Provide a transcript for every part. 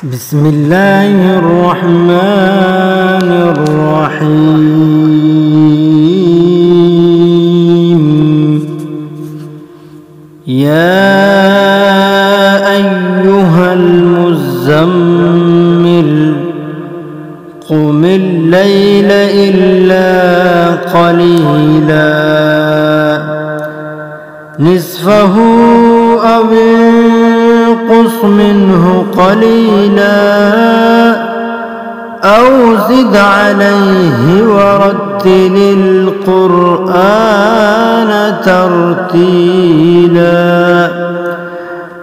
بسم الله الرحمن الرحيم. يا أيها المزمل قم الليل إلا قليلا نصفه أو انقص منه قليلا أو زد عليه ورتل القرآن ترتيلا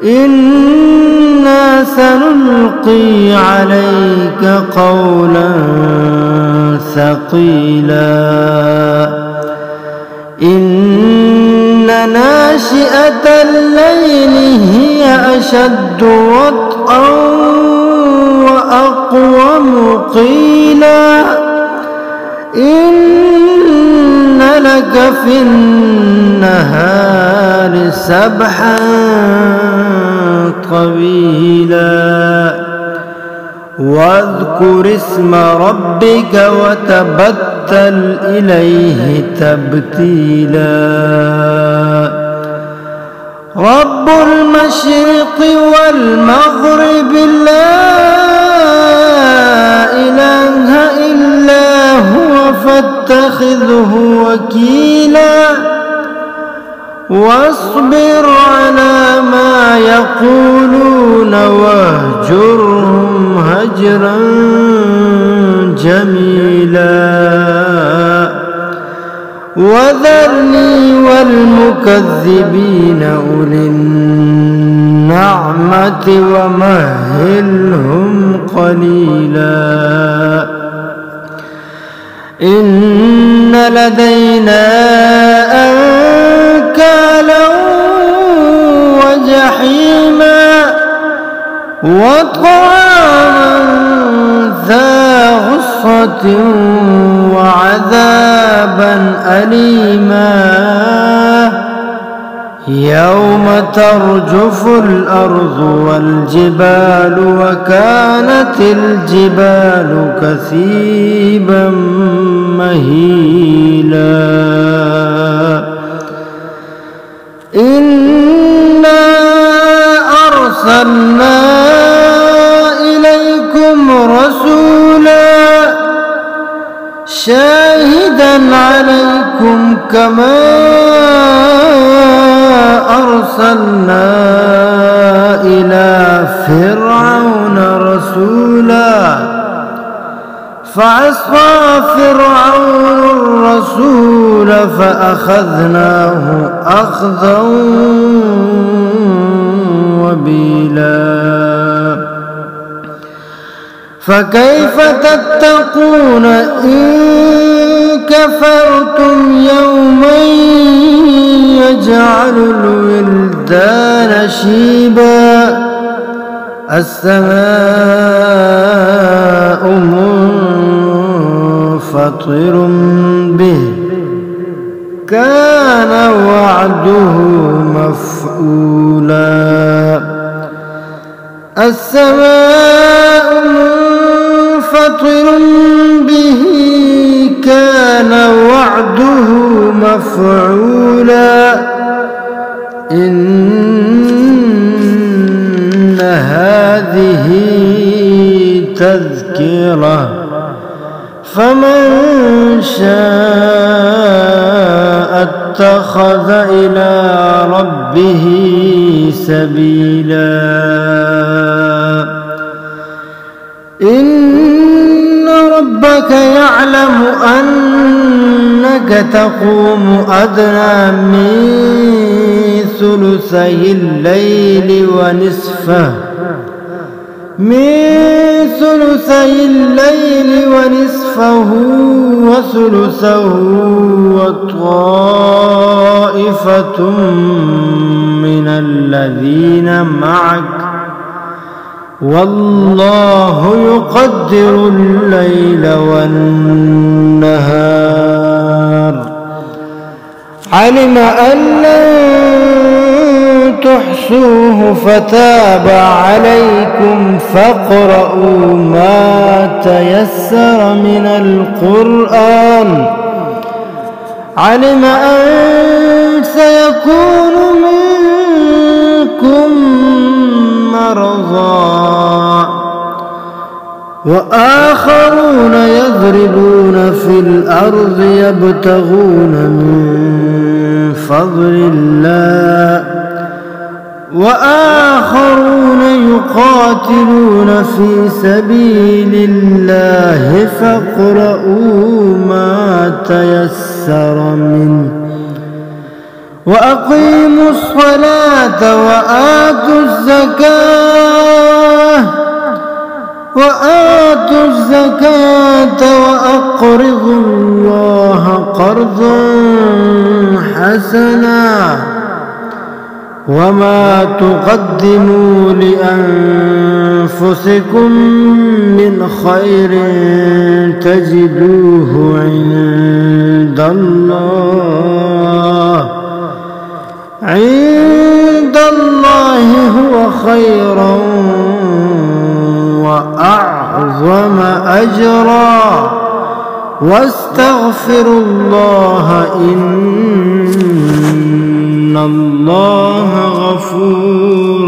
إنا سنلقي عليك قولا ثقيلا إن ناشئة الليل هي أشد وطئا وأقوم قيلا إن لك في النهار سبحا طويلا واذكر اسم ربك وتبتل إليه تبتيلا رب المشرق والمغرب لا إله إلا هو فاتخذه وكيلا واصبر على ما يقولون واهجرهم هجرا جميلا وذرني والمكذبين أولي النعمة ومهلهم قليلا إن لدينا أنكالا وجحيما وطعاما ذا غصة وعذابا أليما يوم ترجف الأرض والجبال وكانت الجبال كثيبا مهيلا إنا أرسلنا إليكم رسولا شاهدا عليكم كما أرسلنا إلى فرعون رسولا فعصى فرعون الرسول فأخذناه أخذا وبيلا فكيف تتقون إن كفرتم يوما يجعل الولدان شيبا السماء منفطر به كان وعده مفعولا السماء منفطر به كان وعده مفعولا إن هذه تذكرة فمن شاء اتخذ إلى ربه سبيلا إن ربك يعلم أنك تقوم أدنى من ثلثي الليل ونصفه وثلثه وطائفة من الذين معك والله يقدر الليل والنهار علم أن لن تحصوه فتاب عليكم فاقرؤوا ما تيسر من القرآن. علم أن سيكون منكم مرضى وآخرون يضربون في الأرض يبتغون من فضل الله وآخرون يقاتلون في سبيل الله فاقرؤوا ما تيسر منه وأقيموا الصلاة وآتوا الزكاة وأقرضوا الله قرضا حسنا وما تقدموا لأنفسكم من خير تجدوه عند الله هو خيرا وأعظم أجرا واستغفروا الله إن الله غفور